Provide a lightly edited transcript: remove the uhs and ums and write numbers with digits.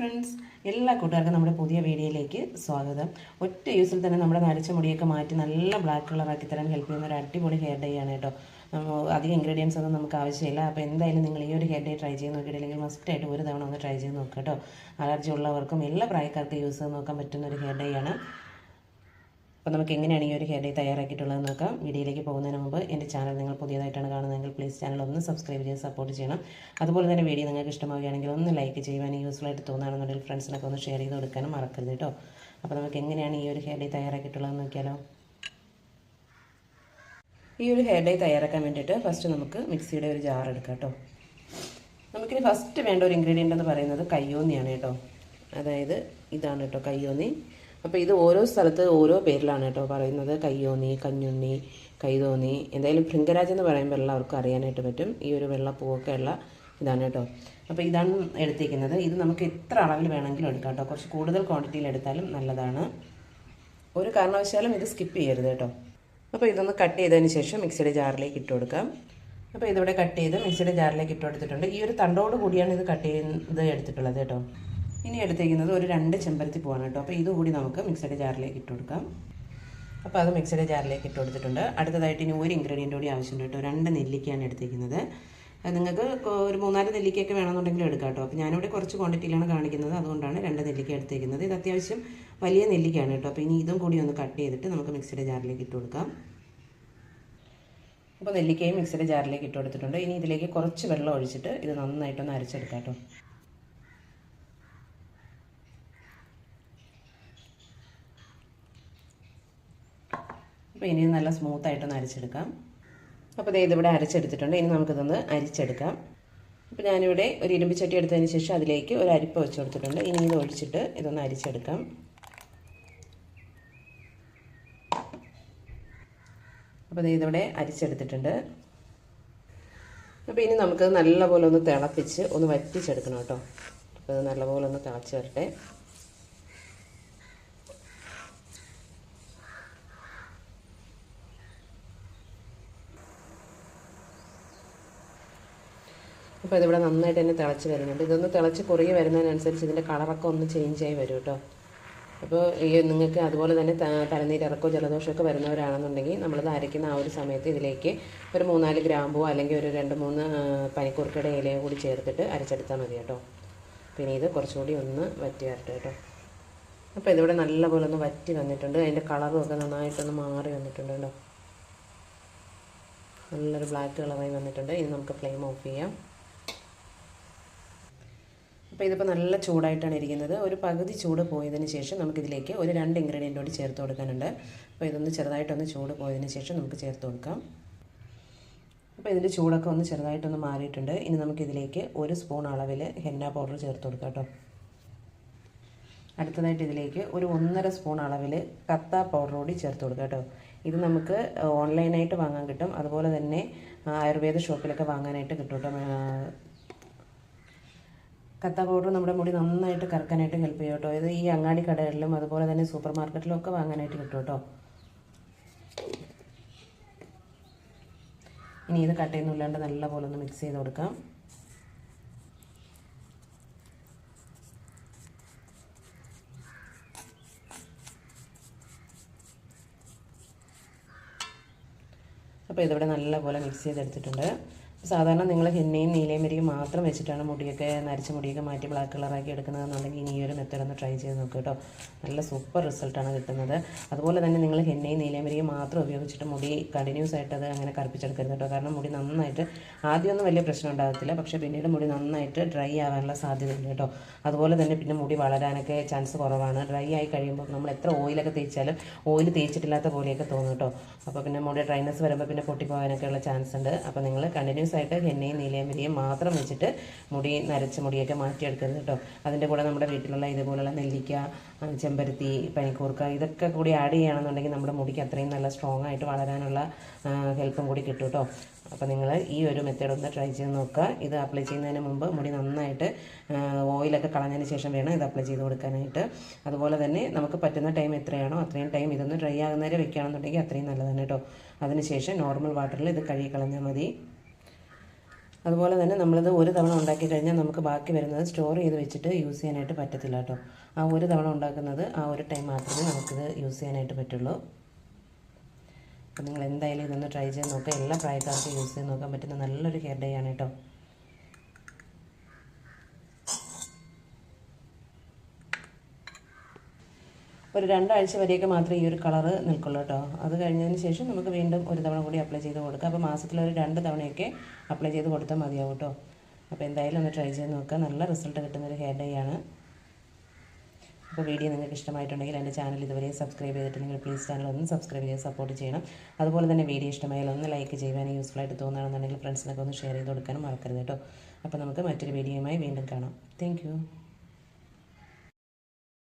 Friends, എല്ലാ കൂട്ടുകാർക്കും നമ്മുടെ പുതിയ വീഡിയോയിലേക്ക് സ്വാഗതം. ഒറ്റ യൂസിൽ തന്നെ നമ്മുടെ നരച്ച മുടിയൊക്കെ മാറ്റി നല്ല ബ്ലാക്ക് കളറാക്കി തരാൻ ഹെൽപ്പ് ചെയ്യുന്ന ഒരു അടിപൊളി ഹെയർ ഡേ ആണ് കേട്ടോ. അധികം ഇൻഗ്രീഡിയൻസ് ഒന്നും നമുക്ക് ആവശ്യമില്ല. അപ്പോൾ എന്തായാലും നിങ്ങൾ ഈ ഒരു ഹെയർ ഡേ ട്രൈ ചെയ്ത് നോക്കിയിട്ടില്ലെങ്കിൽ മസ്റ്റായിട്ട് ഒരു തവണ ഒന്ന് ട്രൈ ചെയ്ത് നോക്കുക കേട്ടോ. അലർജി ഉള്ളവർക്കും എല്ലാ പ്രായക്കാർക്കും യൂസ് ചെയ്ത് നോക്കാൻ പറ്റുന്ന ഒരു ഹെയർ ഡേ ആണ്. അപ്പോൾ നമുക്ക് എങ്ങനെയാണ് ഈ ഒരു ഹെയർ ഡേ തയ്യാറാക്കിയിട്ടുള്ളതെന്ന് നോക്കാം. വീഡിയോയിലേക്ക് പോകുന്നതിന് മുമ്പ് എൻ്റെ ചാനൽ നിങ്ങൾ പുതിയതായിട്ടാണ് കാണുന്നതെങ്കിൽ പ്ലീസ് ചാനൽ ഒന്ന് സബ്സ്ക്രൈബ് ചെയ്ത് സപ്പോർട്ട് ചെയ്യണം. അതുപോലെ തന്നെ വീഡിയോ നിങ്ങൾക്ക് ഇഷ്ടമാവുകയാണെങ്കിൽ ഒന്ന് ലൈക്ക് ചെയ്യുവാനും യൂസ്ഫുൾ ആയിട്ട് തോന്നുകയാണെന്നുണ്ടെങ്കിൽ ഫ്രണ്ട്സിനൊക്കെ ഒന്ന് ഷെയർ ചെയ്ത് കൊടുക്കാനും മറക്കരുത് കേട്ടോ. അപ്പോൾ നമുക്ക് എങ്ങനെയാണ് ഈ ഒരു ഹെയർ ഡേ തയ്യാറാക്കിയിട്ടുള്ളതെന്ന് നോക്കിയാലോ. ഈ ഒരു ഹെയർ ഡേ തയ്യാറാക്കാൻ വേണ്ടിയിട്ട് ഫസ്റ്റ് നമുക്ക് മിക്സിയുടെ ഒരു ജാർ എടുക്കാം കേട്ടോ. നമുക്കിനി ഫസ്റ്റ് വേണ്ട ഒരു ഇൻഗ്രീഡിയൻ്റ് എന്ന് പറയുന്നത് കയ്യോന്നിയാണ് കേട്ടോ. അതായത് ഇതാണ് കേട്ടോ കയ്യോന്നി. അപ്പോൾ ഇത് ഓരോ സ്ഥലത്ത് ഓരോ പേരിലാണ് കേട്ടോ പറയുന്നത്. കയ്യോന്നി, കഞ്ഞുണ്ണി, കൈതോന്നി, എന്തായാലും ഭൃംഗരാജ് എന്ന് പറയുമ്പോൾ എല്ലാവർക്കും അറിയാനായിട്ട് പറ്റും. ഈ ഒരു വെള്ളപ്പൂവൊക്കെ ഉള്ള ഇതാണ് കേട്ടോ. അപ്പോൾ ഇതാണ് എടുത്തിരിക്കുന്നത്. ഇത് നമുക്ക് എത്ര അളവിൽ വേണമെങ്കിലും എടുക്കാം കേട്ടോ. കുറച്ച് കൂടുതൽ ക്വാണ്ടിറ്റിയിൽ എടുത്താലും നല്ലതാണ്. ഒരു കാരണവശാലും ഇത് സ്കിപ്പ് ചെയ്യരുത് കേട്ടോ. അപ്പോൾ ഇതൊന്ന് കട്ട് ചെയ്തതിന് ശേഷം മിക്സിയുടെ ജാറിലേക്ക് ഇട്ട് കൊടുക്കാം. അപ്പോൾ ഇതിവിടെ കട്ട് ചെയ്ത് മിക്സിയുടെ ജാറിലേക്ക് ഇട്ട് കൊടുത്തിട്ടുണ്ട്. ഈ ഒരു തണ്ടോട് കൂടിയാണ് ഇത് കട്ട് ചെയ്ത് എടുത്തിട്ടുള്ളത് കേട്ടോ. ഇനി എടുത്തേക്കുന്നത് ഒരു 2 ചെമ്പരത്തി പൂവാണ് കേട്ടോ. അപ്പോൾ ഇതുകൂടി നമുക്ക് മിക്സിയുടെ ജാറിലേക്ക് ഇട്ട് കൊടുക്കാം. അപ്പോൾ അത് മിക്സിയുടെ ജാറിലേക്ക് ഇട്ട് കൊടുത്തിട്ടുണ്ട്. അടുത്തതായിട്ട് ഇനി ഒരു ഇൻഗ്രീഡിയൻ്റ് കൂടി ആവശ്യമുണ്ട് കേട്ടോ. 2 നെല്ലിക്കയാണ് എടുത്തേക്കുന്നത്. നിങ്ങൾക്ക് ഒരു 3-4 നെല്ലിക്കയൊക്കെ വേണമെന്നുണ്ടെങ്കിൽ എടുക്കാം കേട്ടോ. അപ്പോൾ ഞാനിവിടെ കുറച്ച് ക്വാണ്ടിറ്റിയിലാണ് കാണിക്കുന്നത്, അതുകൊണ്ടാണ് 2 നെല്ലിക്ക എടുത്തേക്കുന്നത്. ഇത് അത്യാവശ്യം വലിയ നെല്ലിക്കയാണ് കേട്ടോ. അപ്പോൾ ഇനി ഇതും കൂടി ഒന്ന് കട്ട് ചെയ്തിട്ട് നമുക്ക് മിക്സിയുടെ ജാറിലേക്ക് ഇട്ട് കൊടുക്കാം. അപ്പോൾ നെല്ലിക്കയും മിക്സിയുടെ ജാറിലേക്ക് ഇട്ട് കൊടുത്തിട്ടുണ്ട്. ഇനി ഇതിലേക്ക് കുറച്ച് വെള്ളം ഒഴിച്ചിട്ട് ഇത് നന്നായിട്ടൊന്ന് അരച്ചെടുക്കാം കേട്ടോ. അപ്പോൾ ഇനി നല്ല സ്മൂത്തായിട്ടൊന്ന് അരച്ചെടുക്കാം. അപ്പോൾ ഇതിവിടെ അരച്ചെടുത്തിട്ടുണ്ട്. ഇനി നമുക്കിതൊന്ന് അരിച്ചെടുക്കാം. അപ്പോൾ ഞാനിവിടെ ഒരു ഇരുമ്പ് ചട്ടി എടുത്തതിന് ശേഷം അതിലേക്ക് ഒരു അരിപ്പ വെച്ച് കൊടുത്തിട്ടുണ്ട്. ഇനി ഇത് ഒഴിച്ചിട്ട് ഇതൊന്ന് അരിച്ചെടുക്കാം. അപ്പോൾ ഇതിവിടെ അരിച്ചെടുത്തിട്ടുണ്ട്. അപ്പോൾ ഇനി നമുക്ക് നല്ലപോലെ ഒന്ന് തിളപ്പിച്ച് ഒന്ന് വറ്റിച്ചെടുക്കണം കേട്ടോ. അപ്പോൾ ഇത് നല്ലപോലെ ഒന്ന് തിളച്ച് വരട്ടെ. അപ്പോൾ ഇതിവിടെ നന്നായിട്ട് തന്നെ തിളച്ച് വരുന്നുണ്ട്. ഇതൊന്ന് തിളച്ച് കുറുകി വരുന്നതിനനുസരിച്ച് ഇതിൻ്റെ കളറൊക്കെ ഒന്ന് ചേഞ്ച് ആയി വരും കേട്ടോ. അപ്പോൾ ഈ നിങ്ങൾക്ക് അതുപോലെ തന്നെ തലനീരിറക്കോ ജലദോഷമൊക്കെ വരുന്നവരാണെന്നുണ്ടെങ്കിൽ നമ്മളിത് അരയ്ക്കുന്ന ആ ഒരു സമയത്ത് ഇതിലേക്ക് ഒരു 3-4 ഗ്രാമ്പോ അല്ലെങ്കിൽ ഒരു 2-3 പനിക്കൂർക്കയുടെ ഇലയോ കൂടി ചേർത്തിട്ട് അരച്ചെടുത്താൽ മതി കേട്ടോ. പിന്നെ ഇത് കുറച്ചുകൂടി ഒന്ന് വറ്റി വരട്ടെ കേട്ടോ. അപ്പോൾ ഇതിവിടെ നല്ലപോലെ ഒന്ന് വറ്റി വന്നിട്ടുണ്ട്. അതിൻ്റെ കളറും ഒക്കെ നന്നായിട്ടൊന്ന് മാറി വന്നിട്ടുണ്ട് കേട്ടോ. നല്ലൊരു ബ്ലാക്ക് കളറായി വന്നിട്ടുണ്ട്. ഇനി നമുക്ക് ഫ്ലെയിം ഓഫ് ചെയ്യാം. അപ്പോൾ ഇതിപ്പോൾ നല്ല ചൂടായിട്ടാണ് ഇരിക്കുന്നത്. ഒരു പകുതി ചൂട് പോയതിന് ശേഷം നമുക്കിതിലേക്ക് ഒരു 2 ഇൻഗ്രീഡിയൻ്റ് കൂടി ചേർത്ത് കൊടുക്കാനുണ്ട്. അപ്പോൾ ഇതൊന്ന് ചെറുതായിട്ടൊന്ന് ചൂട് പോയതിന് ശേഷം നമുക്ക് ചേർത്ത് കൊടുക്കാം. അപ്പോൾ ഇതിൻ്റെ ചൂടൊക്കെ ഒന്ന് ചെറുതായിട്ടൊന്ന് മാറിയിട്ടുണ്ട്. ഇനി നമുക്കിതിലേക്ക് 1 സ്പൂൺ അളവിൽ ഹെന്ന പൗഡർ ചേർത്ത് കൊടുക്കാം കേട്ടോ. അടുത്തതായിട്ട് ഇതിലേക്ക് ഒരു 1.5 സ്പൂൺ അളവിൽ കത്ത പൗഡർ കൂടി ചേർത്ത് കൊടുക്കാം കേട്ടോ. ഇത് നമുക്ക് ഓൺലൈനായിട്ട് വാങ്ങാൻ കിട്ടും. അതുപോലെ തന്നെ ആയുർവേദ ഷോപ്പിലൊക്കെ വാങ്ങാനായിട്ട് കിട്ടും കേട്ടോ. കത്ത പൗഡർ നമ്മുടെ മുടി നന്നായിട്ട് കറക്കാനായിട്ട് ഹെൽപ്പ് ചെയ്യും കേട്ടോ. ഇത് ഈ അങ്ങാടി കടകളിലും അതുപോലെ തന്നെ സൂപ്പർ മാർക്കറ്റിലും ഒക്കെ വാങ്ങാനായിട്ട് കിട്ടും കേട്ടോ. ഇനി ഇത് കട്ടയൊന്നുമില്ലാണ്ട് നല്ലപോലെ ഒന്ന് മിക്സ് ചെയ്ത് കൊടുക്കാം. അപ്പോൾ ഇതിവിടെ നല്ലപോലെ മിക്സ് ചെയ്തെടുത്തിട്ടുണ്ട്. സാധാരണ നിങ്ങൾ ഹെന്നയും നീലയമരിയും മാത്രം വെച്ചിട്ടാണ് മുടിയൊക്കെ നരച്ച മുടിയൊക്കെ മാറ്റി ബ്ലാക്ക് കളറാക്കി എടുക്കുന്നതെന്നുണ്ടെങ്കിൽ ഇനി ഈ ഒരു മെത്തേഡ് ഒന്ന് ട്രൈ ചെയ്ത് നോക്കുക കേട്ടോ. നല്ല സൂപ്പർ റിസൾട്ടാണ് കിട്ടുന്നത്. അതുപോലെ തന്നെ നിങ്ങൾ ഹെന്നയും നീലയമരിയും മാത്രം ഉപയോഗിച്ചിട്ട് മുടി കണ്ടിന്യൂസ് ആയിട്ട് അത് അങ്ങനെ കറുപ്പിച്ചെടുക്കരുത് കേട്ടോ. കാരണം മുടി നന്നായിട്ട് ആദ്യമൊന്നും വലിയ പ്രശ്നം ഉണ്ടാകത്തില്ല, പക്ഷേ പിന്നീട് മുടി നന്നായിട്ട് ഡ്രൈ ആവാനുള്ള സാധ്യതയുണ്ട് കേട്ടോ. അതുപോലെ തന്നെ പിന്നെ മുടി വളരാനൊക്കെ ചാൻസ് കുറവാണ്. ഡ്രൈ ആയി കഴിയുമ്പോൾ നമ്മൾ എത്ര ഓയിലൊക്കെ തേച്ചാലും ഓയിൽ തേച്ചിട്ടില്ലാത്ത പോലെയൊക്കെ തോന്നും കേട്ടോ. അപ്പോൾ പിന്നെ മുടി ഡ്രൈനെസ് വരുമ്പോൾ പിന്നെ പൊട്ടിപ്പോകാനൊക്കെ ഉള്ള ചാൻസ് ഉണ്ട്. അപ്പോൾ നിങ്ങൾ കണ്ടിന്യൂസ് ആയിട്ട് ഹെന്നയും നീലയമരിയും മാത്രം വെച്ചിട്ട് നരച്ച മുടിയൊക്കെ മാറ്റിയെടുക്കരുത് കേട്ടോ. അതിൻ്റെ കൂടെ നമ്മുടെ വീട്ടിലുള്ള ഇതുപോലുള്ള നെല്ലിക്ക, ചെമ്പരത്തി, പനിക്കൂർക്ക ഇതൊക്കെ കൂടി ആഡ് ചെയ്യുകയാണെന്നുണ്ടെങ്കിൽ നമ്മുടെ മുടിക്ക് അത്രയും നല്ല സ്ട്രോങ് ആയിട്ട് വളരാനുള്ള ഹെൽപ്പും കൂടി കിട്ടും കേട്ടോ. അപ്പോൾ നിങ്ങൾ ഈ ഒരു മെത്തേഡ് ഒന്ന് ട്രൈ ചെയ്ത് നോക്കുക. ഇത് അപ്ലൈ ചെയ്യുന്നതിന് മുമ്പ് മുടി നന്നായിട്ട് ഓയിലൊക്കെ കളഞ്ഞതിന് ശേഷം വേണം ഇത് അപ്ലൈ ചെയ്ത് കൊടുക്കാനായിട്ട്. അതുപോലെ തന്നെ നമുക്ക് പറ്റുന്ന ടൈം എത്രയാണോ അത്രയും ടൈം ഇതൊന്ന് ഡ്രൈ ആകുന്നവരെ വെക്കുകയാണെന്നുണ്ടെങ്കിൽ അത്രയും നല്ലതാണ് കേട്ടോ. അതിനുശേഷം നോർമൽ വാട്ടറിൽ ഇത് കഴുകി കളഞ്ഞാൽ മതി. അതുപോലെ തന്നെ നമ്മളിത് ഒരു തവണ ഉണ്ടാക്കി കഴിഞ്ഞാൽ നമുക്ക് ബാക്കി വരുന്നത് സ്റ്റോർ ചെയ്ത് വെച്ചിട്ട് യൂസ് ചെയ്യാനായിട്ട് പറ്റത്തില്ല കേട്ടോ. ആ ഒരു തവണ ഉണ്ടാക്കുന്നത് ആ ഒരു ടൈം മാത്രമേ നമുക്കിത് യൂസ് ചെയ്യാനായിട്ട് പറ്റുള്ളൂ. അപ്പോൾ നിങ്ങൾ എന്തായാലും ഇതൊന്ന് ട്രൈ ചെയ്ത് നോക്കുക. എല്ലാ പ്രായക്കാർക്കും യൂസ് ചെയ്ത് നോക്കാൻ പറ്റുന്ന നല്ലൊരു ഹെയർ ഡൈ ആണ് കേട്ടോ. ഒരു 2 ആഴ്ച വരെയൊക്കെ മാത്രമേ ഈ ഒരു കളറ് നിൽക്കുള്ളൂ കേട്ടോ. അത് കഴിഞ്ഞതിന് ശേഷം നമുക്ക് വീണ്ടും ഒരു തവണ കൂടി അപ്ലൈ ചെയ്ത് കൊടുക്കാം. അപ്പോൾ മാസത്തിലൊരു 2 തവണയൊക്കെ അപ്ലൈ ചെയ്ത് കൊടുത്താൽ മതിയാവും കേട്ടോ. അപ്പോൾ എന്തായാലും ഒന്ന് ട്രൈ ചെയ്ത് നോക്കുക. നല്ല റിസൾട്ട് കിട്ടുന്നൊരു ഹെയർ ഡൈ ആണ്. അപ്പോൾ വീഡിയോ നിങ്ങൾക്ക് ഇഷ്ടമായിട്ടുണ്ടെങ്കിൽ എൻ്റെ ചാനൽ ഇതുവരെ സബ്സ്ക്രൈബ് ചെയ്തിട്ടുണ്ടെങ്കിൽ പ്ലീസ് ചാനൽ ഒന്ന് സബ്സ്ക്രൈബ് ചെയ്ത് സപ്പോർട്ട് ചെയ്യണം. അതുപോലെ തന്നെ വീഡിയോ ഇഷ്ടമായാൽ ഒന്ന് ലൈക്ക് ചെയ്യുവാനും യൂസ്ഫുൾ ആയിട്ട് തോന്നുകയാണെന്നുണ്ടെങ്കിൽ ഫ്രണ്ട്സിനൊക്കെ ഒന്ന് ഷെയർ ചെയ്ത് കൊടുക്കാനും മറക്കരുത് കേട്ടോ. അപ്പോൾ നമുക്ക് മറ്റൊരു വീഡിയോയുമായി വീണ്ടും കാണാം. താങ്ക്